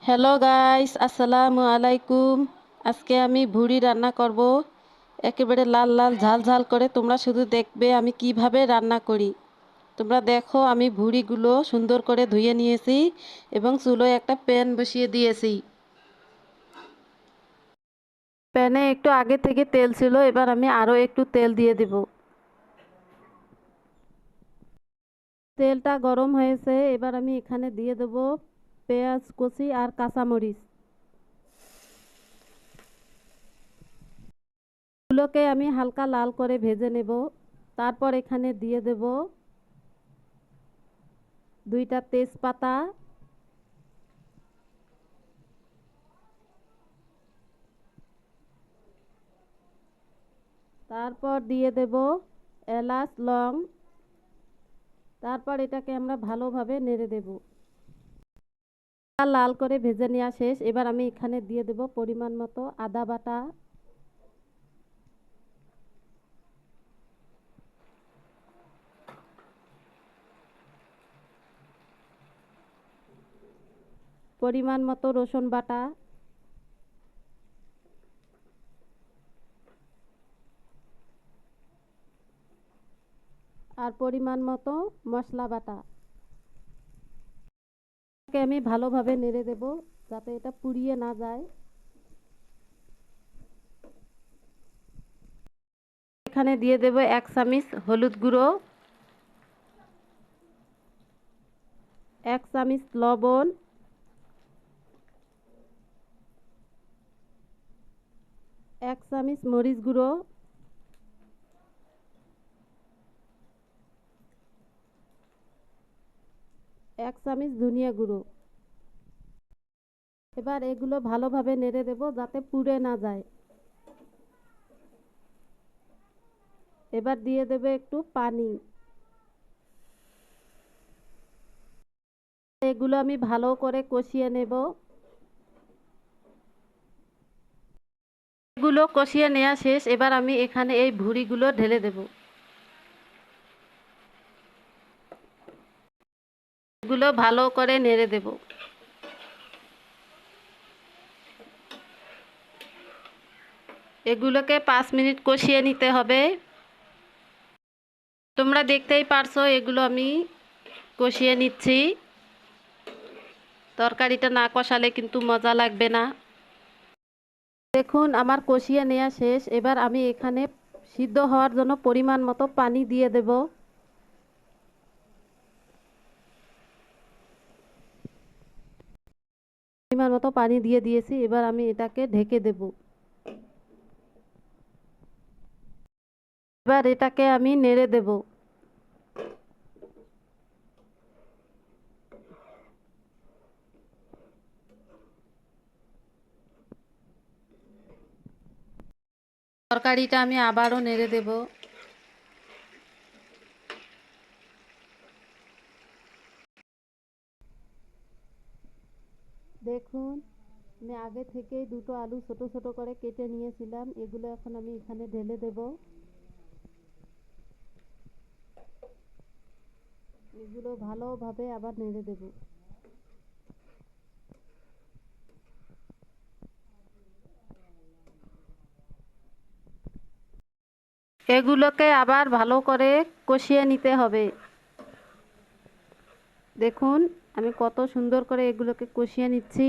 Hello guys, আসসালামু আলাইকুম। আজকে আমি ভুড়ি রান্না করব। একেবারে লাল লাল ঝাল ঝাল করে। তোমরা শুধু দেখবে আমি কিভাবে রান্না করি। তোমরা দেখো, আমি ভুড়িগুলো সুন্দর করে ধুয়ে নিয়েছি এবং চুলোয় একটা প্যান বসিয়ে দিয়েছি। প্যানে একটু আগে থেকে তেল ছিল, এবার আমি আরও একটু তেল দিয়ে দিব। তেলটা গরম হয়েছে, এবার আমি এখানে দিয়ে দেব পেঁয়াজ কুচি আর কাঁচামরিচ। এগুলোকে আমি হালকা লাল করে ভেজে নেব। তারপর এখানে দিয়ে দেব দুইটা তেজপাতা, তারপর দিয়ে দেব এলাচ লং। তারপর এটাকে আমরা ভালোভাবে নেড়ে দেব। লাল করে ভেজে নেওয়া শেষ। এবার আমি এখানে দিয়ে দেব পরিমাণ মতো আদা বাটা, পরিমাণ মতো রসুন বাটা, আর পরিমাণ মতো মশলা বাটা। আমি ভালোভাবে নেড়ে দেব যাতে এটা পুড়িয়ে না যায়। এখানে দিয়ে দেব 1 চামচ হলুদ গুঁড়ো, 1 চামচ লবণ, 1 চামচ মরিচ গুঁড়ো, 1 চামচ ধনিয়া গুঁড়ো। এবার এগুলো ভালোভাবে নেড়ে দেব যাতে পুড়ে না যায়। এবার দিয়ে দেবে একটু পানি। এগুলো আমি ভালো করে কষিয়ে নেব। এগুলো কষিয়ে নেওয়া শেষ। এবার আমি এখানে এই ভুঁড়িগুলো ঢেলে দেব। এগুলো ভালো করে নেড়ে দেব। এগুলোকে 5 মিনিট কষিয়ে নিতে হবে। তোমরা দেখতেই পারছো এগুলো আমি কষিয়ে নিচ্ছি। তরকারিটা না কষালে কিন্তু মজা লাগবে না। দেখুন আমার কষিয়ে নেওয়া শেষ। এবার আমি এখানে সিদ্ধ হওয়ার জন্য পরিমাণ মতো পানি দিয়ে দেব। পরিমাণ মতো পানি দিয়ে দিয়েছি। এবার আমি এটাকে ঢেকে দেব। এবার এটাকে আমি নেড়ে দেব। তরকারিটা আমি আবারও নেড়ে দেব। দেখুন আমি আগে থেকেই দুটো আলু ছোট ছোট করে কেটে নিয়েছিলাম। এগুলো এখন আমি এখানে ঢেলে দেব। এগুলো ভালোভাবে আবার নেড়ে দেব। এগুলোকে আবার ভালো করে কষিয়ে নিতে হবে। দেখুন আমি কত সুন্দর করে এগুলোকে কষিয়ে নিচ্ছি।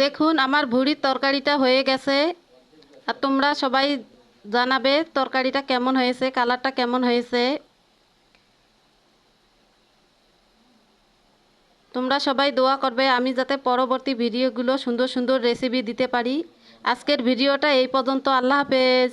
দেখুন আমার ভুঁড়ির তরকারিটা হয়ে গেছে। আর তোমরা সবাই জানাবে তরকারিটা কেমন হয়েছে, কালারটা কেমন হয়েছে। তোমরা সবাই দোয়া করবে আমি যাতে পরবর্তী ভিডিওগুলো সুন্দর সুন্দর রেসিপি দিতে পারি। আজকের ভিডিওটা এই পর্যন্ত। আল্লাহ হাফেজ।